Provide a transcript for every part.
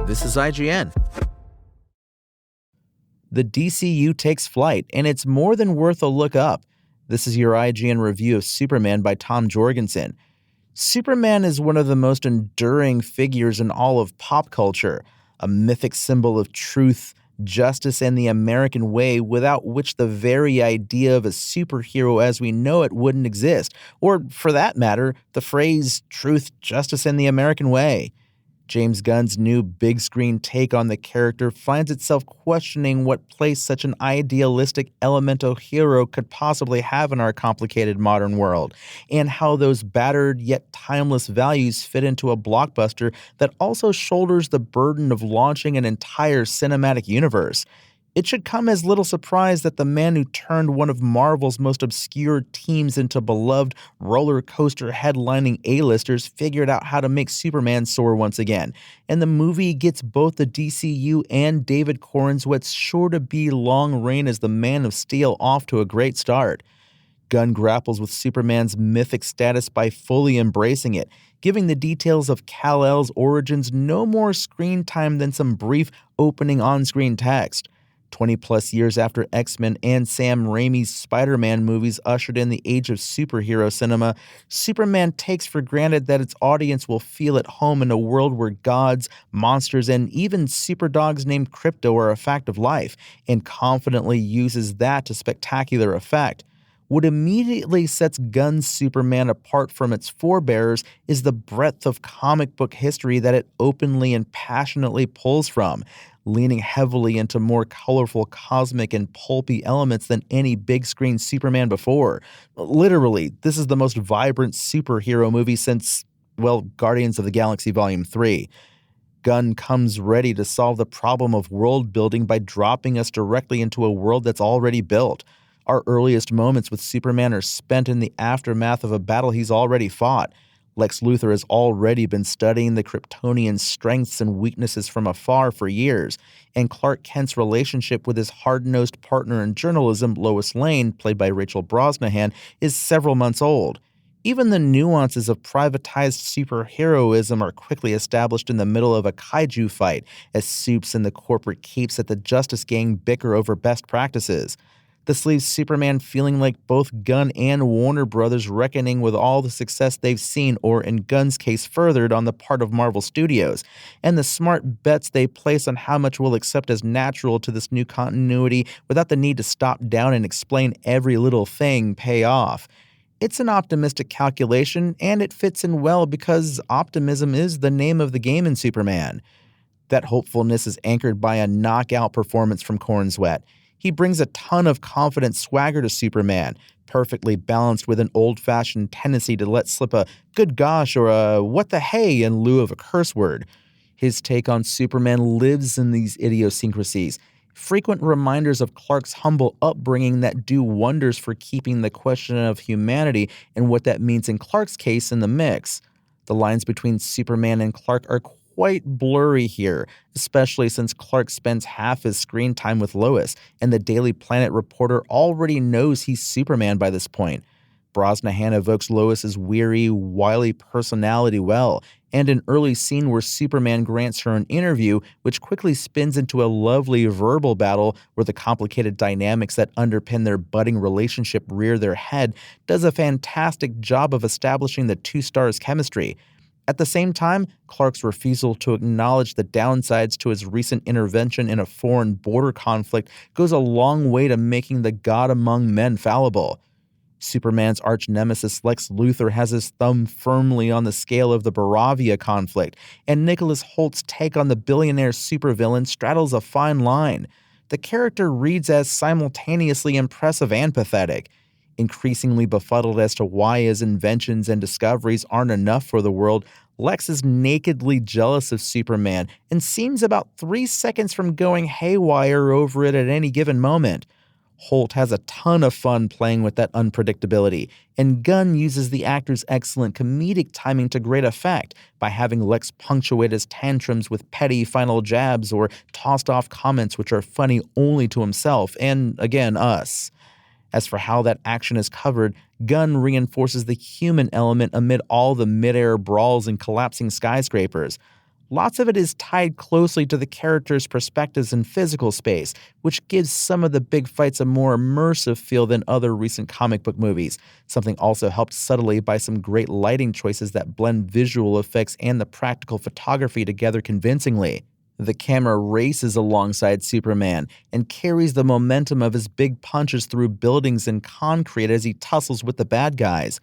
This is IGN. The DCU takes flight, and it's more than worth a look up. This is your IGN review of Superman by Tom Jorgensen. Superman is one of the most enduring figures in all of pop culture, a mythic symbol of truth, justice, and the American way, without which the very idea of a superhero as we know it wouldn't exist, or, for that matter, the phrase truth, justice, and the American way. James Gunn's new big-screen take on the character finds itself questioning what place such an idealistic elemental hero could possibly have in our complicated modern world, and how those battered yet timeless values fit into a blockbuster that also shoulders the burden of launching an entire cinematic universe. It should come as little surprise that the man who turned one of Marvel's most obscure teams into beloved roller coaster headlining A-listers figured out how to make Superman soar once again, and the movie gets both the DCU and David Corns what's sure to be long reign as the Man of Steel off to a great start. Gunn grapples with Superman's mythic status by fully embracing it, giving the details of Kal-El's origins no more screen time than some brief opening on-screen text. 20-plus years after X-Men and Sam Raimi's Spider-Man movies ushered in the age of superhero cinema, Superman takes for granted that its audience will feel at home in a world where gods, monsters, and even superdogs named Krypto are a fact of life, and confidently uses that to spectacular effect. What immediately sets Gunn's Superman apart from its forebears is the breadth of comic book history that it openly and passionately pulls from, leaning heavily into more colorful cosmic and pulpy elements than any big-screen Superman before. Literally, this is the most vibrant superhero movie since, well, Guardians of the Galaxy Volume 3. Gunn comes ready to solve the problem of world building by dropping us directly into a world that's already built. Our earliest moments with Superman are spent in the aftermath of a battle he's already fought. Lex Luthor has already been studying the Kryptonian strengths and weaknesses from afar for years, and Clark Kent's relationship with his hard-nosed partner in journalism, Lois Lane, played by Rachel Brosnahan, is several months old. Even the nuances of privatized superheroism are quickly established in the middle of a kaiju fight, as Supes and the corporate capes at the Justice Gang bicker over best practices. This leaves Superman feeling like both Gunn and Warner Brothers reckoning with all the success they've seen, or in Gunn's case furthered, on the part of Marvel Studios, and the smart bets they place on how much we'll accept as natural to this new continuity without the need to stop down and explain every little thing pay off. It's an optimistic calculation, and it fits in well because optimism is the name of the game in Superman. That hopefulness is anchored by a knockout performance from Cornswet. He brings a ton of confident swagger to Superman, perfectly balanced with an old-fashioned tendency to let slip a good gosh or a what the hey in lieu of a curse word. His take on Superman lives in these idiosyncrasies, frequent reminders of Clark's humble upbringing that do wonders for keeping the question of humanity and what that means in Clark's case in the mix. The lines between Superman and Clark are quite blurry here, especially since Clark spends half his screen time with Lois, and the Daily Planet reporter already knows he's Superman by this point. Brosnahan evokes Lois's weary, wily personality well, and an early scene where Superman grants her an interview, which quickly spins into a lovely verbal battle where the complicated dynamics that underpin their budding relationship rear their head, does a fantastic job of establishing the two stars' chemistry. At the same time, Clark's refusal to acknowledge the downsides to his recent intervention in a foreign border conflict goes a long way to making the God among men fallible. Superman's arch-nemesis Lex Luthor has his thumb firmly on the scale of the Baravia conflict, and Nicholas Holt's take on the billionaire supervillain straddles a fine line. The character reads as simultaneously impressive and pathetic. Increasingly befuddled as to why his inventions and discoveries aren't enough for the world, Lex is nakedly jealous of Superman and seems about 3 seconds from going haywire over it at any given moment. Holt has a ton of fun playing with that unpredictability, and Gunn uses the actor's excellent comedic timing to great effect by having Lex punctuate his tantrums with petty final jabs or tossed-off comments which are funny only to himself and, again, us. As for how that action is covered, Gunn reinforces the human element amid all the mid-air brawls and collapsing skyscrapers. Lots of it is tied closely to the characters' perspectives and physical space, which gives some of the big fights a more immersive feel than other recent comic book movies. Something also helped subtly by some great lighting choices that blend visual effects and the practical photography together convincingly. The camera races alongside Superman and carries the momentum of his big punches through buildings and concrete as he tussles with the bad guys.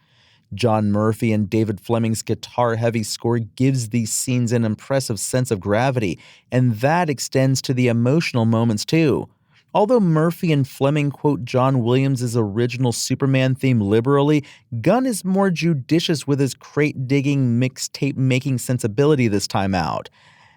John Murphy and David Fleming's guitar-heavy score gives these scenes an impressive sense of gravity, and that extends to the emotional moments too. Although Murphy and Fleming quote John Williams' original Superman theme liberally, Gunn is more judicious with his crate-digging, mixtape-making sensibility this time out.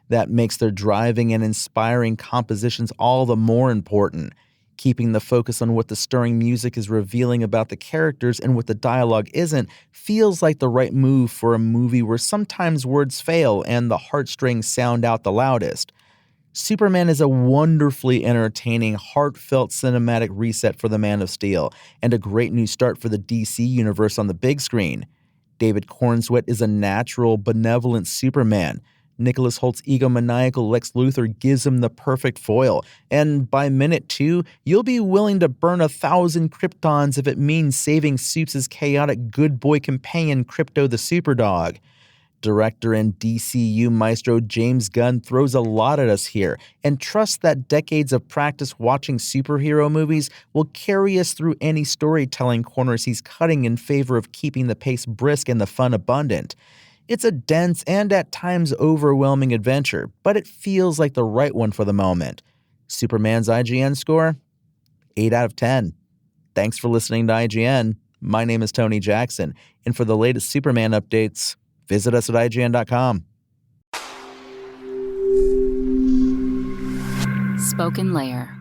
That makes their driving and inspiring compositions all the more important. Keeping the focus on what the stirring music is revealing about the characters and what the dialogue isn't feels like the right move for a movie where sometimes words fail and the heartstrings sound out the loudest. Superman is a wonderfully entertaining, heartfelt cinematic reset for the Man of Steel, and a great new start for the DC universe on the big screen. David Cornsweet is a natural, benevolent Superman. Nicholas Holt's egomaniacal Lex Luthor gives him the perfect foil, and by minute 2, you'll be willing to burn 1,000 Kryptons if it means saving Supes' chaotic good boy companion Krypto the Superdog. Director and DCU maestro James Gunn throws a lot at us here, and trusts that decades of practice watching superhero movies will carry us through any storytelling corners he's cutting in favor of keeping the pace brisk and the fun abundant. It's a dense and at times overwhelming adventure, but it feels like the right one for the moment. Superman's IGN score? 8 out of 10. Thanks for listening to IGN. My name is Tony Jackson, and for the latest Superman updates, visit us at IGN.com. Spoken Layer.